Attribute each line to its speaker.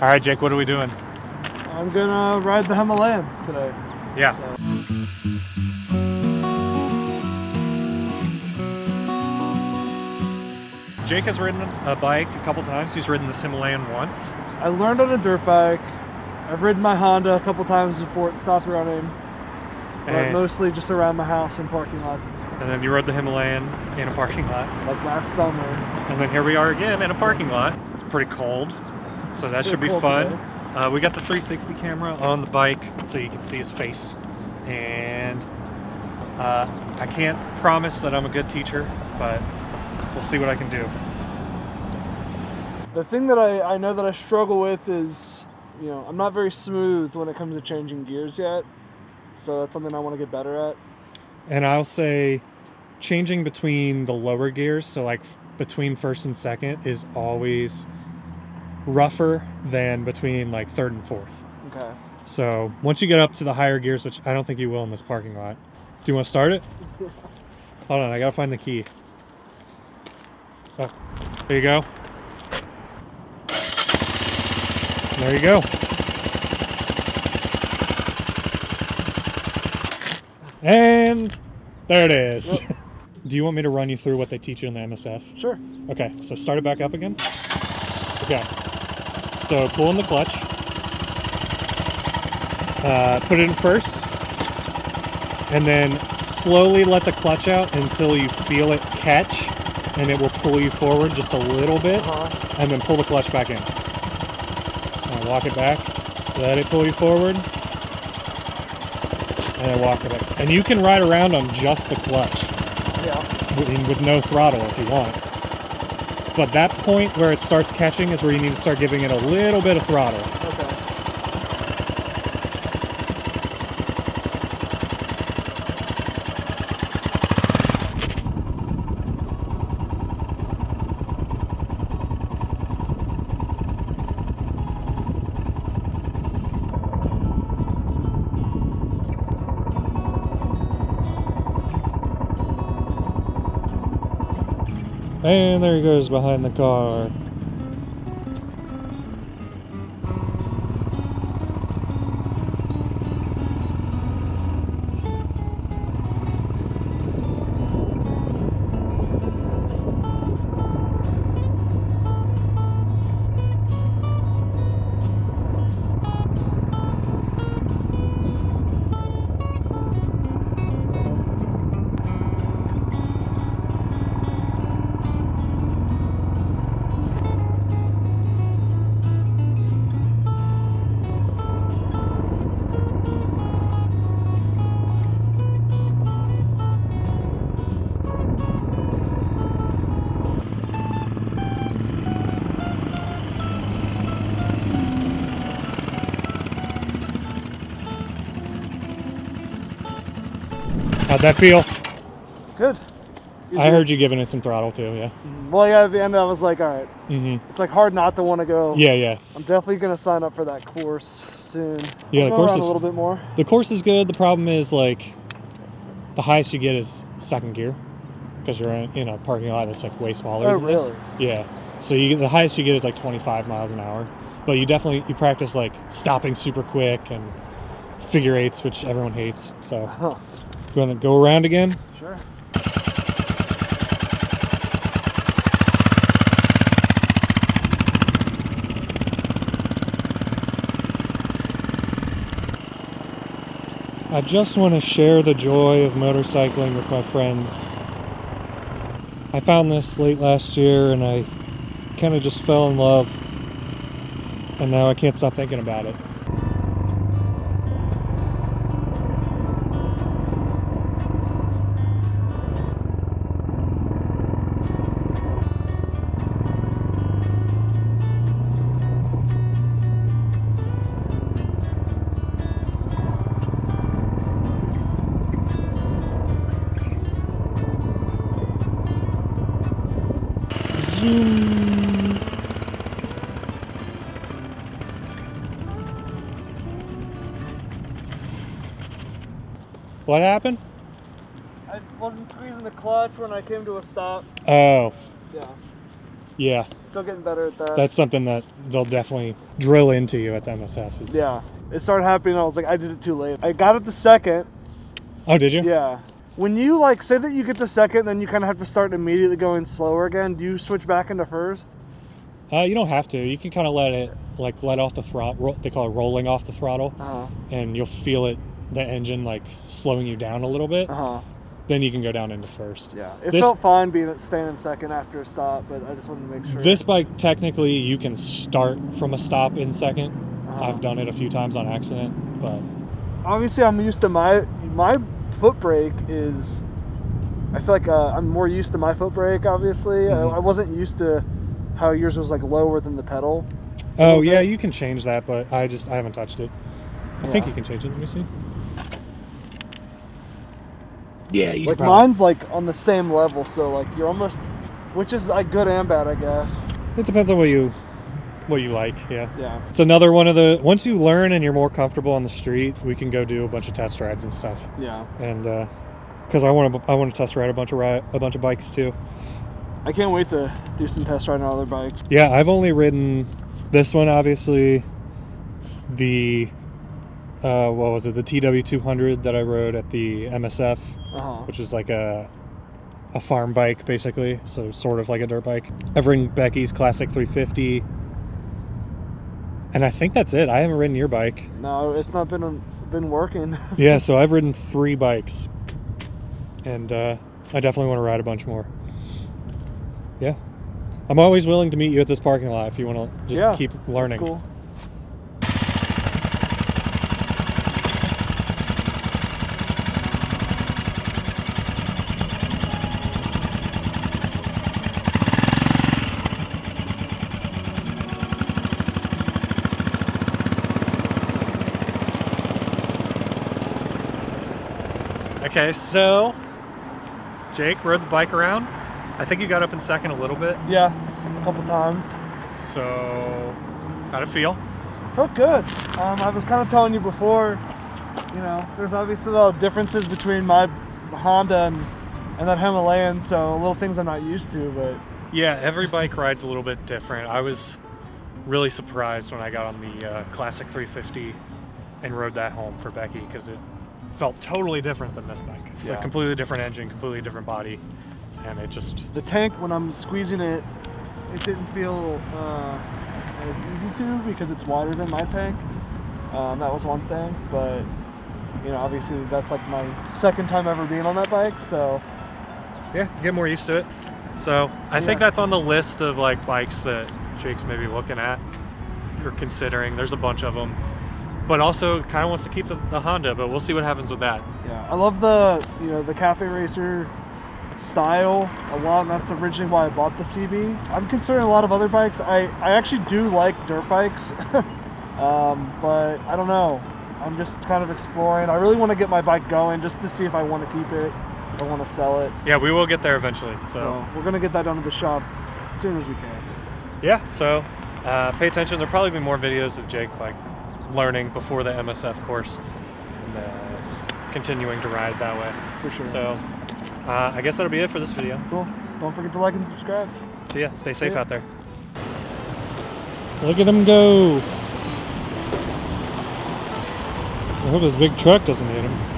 Speaker 1: All right, Jake, what are we doing?
Speaker 2: I'm gonna ride the Himalayan today.
Speaker 1: Yeah. Jake has ridden a bike a couple times. He's ridden this Himalayan once.
Speaker 2: I learned on a dirt bike. I've ridden my Honda a couple times before it stopped running. But mostly just around my house and parking lots and stuff.
Speaker 1: And then you rode the Himalayan in a parking lot.
Speaker 2: Like last summer.
Speaker 1: And then here we are again in a parking lot. It's pretty cold, so that should be fun. We got the 360 camera on the bike so you can see his face. And I can't promise that I'm a good teacher, but we'll see what I can do.
Speaker 2: The thing that I know that I struggle with is, I'm not very smooth when it comes to changing gears yet. So that's something I want to get better at.
Speaker 1: And I'll say changing between the lower gears, so like between first and second, is always rougher than between like third and fourth.
Speaker 2: Okay.
Speaker 1: So once you get up to the higher gears, which I don't think you will in this parking lot. Do you want to start it? Hold on, I gotta find the key. Oh, there you go. There you go. And there it is. Yep. Do you want me to run you through what they teach you in the MSF?
Speaker 2: Sure.
Speaker 1: Okay, so start it back up again. Okay. So pull in the clutch. Put it in first. And then slowly let the clutch out until you feel it catch. And it will pull you forward just a little bit. And then pull the clutch back in. And walk it back. Let it pull you forward. And then walk it back. And you can ride around on just the clutch.
Speaker 2: Yeah.
Speaker 1: With no throttle if you want. But that point where it starts catching is where you need to start giving it a little bit of throttle.
Speaker 2: Okay.
Speaker 1: And there he goes behind the car. How'd that feel?
Speaker 2: Good.
Speaker 1: I heard you giving it some throttle too, yeah.
Speaker 2: Well, yeah, at the end I was like, all right.
Speaker 1: Mm-hmm.
Speaker 2: It's like hard not to want to go.
Speaker 1: Yeah, yeah.
Speaker 2: I'm definitely going to sign up for that course soon.
Speaker 1: Yeah,
Speaker 2: I'll
Speaker 1: the
Speaker 2: go
Speaker 1: course
Speaker 2: around
Speaker 1: is
Speaker 2: a little bit more.
Speaker 1: The course is good. The problem is like the highest you get is second gear because you're in a parking lot that's like way smaller.
Speaker 2: Oh,
Speaker 1: than
Speaker 2: really?
Speaker 1: This. Yeah. So the highest you get is like 25 miles an hour. But you practice like stopping super quick and figure eights, which everyone hates. So you want to go around again?
Speaker 2: Sure.
Speaker 1: I just want to share the joy of motorcycling with my friends. I found this late last year and I kind of just fell in love. And now I can't stop thinking about it. What happened?
Speaker 2: I wasn't squeezing the clutch when I came to a stop.
Speaker 1: Oh.
Speaker 2: Yeah.
Speaker 1: Yeah.
Speaker 2: Still getting better at that.
Speaker 1: That's something that they'll definitely drill into you at the MSF.
Speaker 2: Yeah. It started happening. I was like, I did it too late. I got it to second.
Speaker 1: Oh, did you?
Speaker 2: Yeah. When you like say that you get to second, then you kind of have to start immediately going slower again. Do you switch back into first?
Speaker 1: You don't have to. You can kind of let it let off the throttle. They call it rolling off the throttle, and you'll feel it, the engine like slowing you down a little bit. Then you can go down into first.
Speaker 2: Yeah, it felt fine staying in second after a stop, but I just wanted to make sure.
Speaker 1: This bike, technically, you can start from a stop in second. I've done it a few times on accident, but
Speaker 2: obviously I'm used to my foot brake is. I feel like I'm more used to my foot brake. Obviously, I wasn't used to how yours was like lower than the pedal.
Speaker 1: Oh yeah, you can change that, but I haven't touched it. I think you can change it. Let me see. Yeah, you
Speaker 2: like
Speaker 1: can probably.
Speaker 2: Mine's like on the same level, so like you're almost, which is like good and bad, I guess.
Speaker 1: It depends on what you like. Yeah.
Speaker 2: Yeah.
Speaker 1: It's another one of the, once you learn and you're more comfortable on the street, we can go do a bunch of test rides and stuff.
Speaker 2: Yeah.
Speaker 1: And because I want to test ride a bunch of bikes too.
Speaker 2: I can't wait to do some test riding on other bikes.
Speaker 1: Yeah, I've only ridden this one, obviously. The what was it? The TW200 that I rode at the MSF, which is like a farm bike basically, so sort of like a dirt bike. I've ridden Becky's Classic 350, and I think that's it. I haven't ridden your bike.
Speaker 2: No, it's not been working.
Speaker 1: Yeah, so I've ridden 3 bikes, and I definitely want to ride a bunch more. Yeah, I'm always willing to meet you at this parking lot if you want to just keep learning.
Speaker 2: That's cool.
Speaker 1: Okay, so Jake rode the bike around. I think you got up in second a little bit.
Speaker 2: Yeah, a couple times.
Speaker 1: So, how'd it feel?
Speaker 2: Felt good. I was kind of telling you before, you know, there's obviously a lot of differences between my Honda and that Himalayan, so little things I'm not used to, but...
Speaker 1: Yeah, every bike ride's a little bit different. I was really surprised when I got on the Classic 350 and rode that home for Becky, because it felt totally different than this bike. It's a completely different engine, completely different body, and it just...
Speaker 2: The tank, when I'm squeezing it, it didn't feel as easy to because it's wider than my tank. That was one thing, but you know, obviously that's like my second time ever being on that bike, so
Speaker 1: yeah, get more used to it. So I think that's on the list of like bikes that Jake's maybe looking at or considering. There's a bunch of them, but also kind of wants to keep the Honda, but we'll see what happens with that.
Speaker 2: Yeah, I love the the cafe racer style a lot, and that's originally why I bought the CB. I'm considering a lot of other bikes. I actually do like dirt bikes, but I don't know. I'm just kind of exploring. I really want to get my bike going just to see if I want to keep it, if I want to sell it.
Speaker 1: Yeah, we will get there eventually. So
Speaker 2: we're gonna get that done to the shop as soon as we can.
Speaker 1: Yeah, so pay attention. There'll probably be more videos of Jake like learning before the MSF course and continuing to ride that way.
Speaker 2: For sure.
Speaker 1: So I guess that'll be it for this video.
Speaker 2: Cool. Don't forget to like and subscribe.
Speaker 1: See ya. Stay safe out there. Look at him go. I hope his big truck doesn't hit him.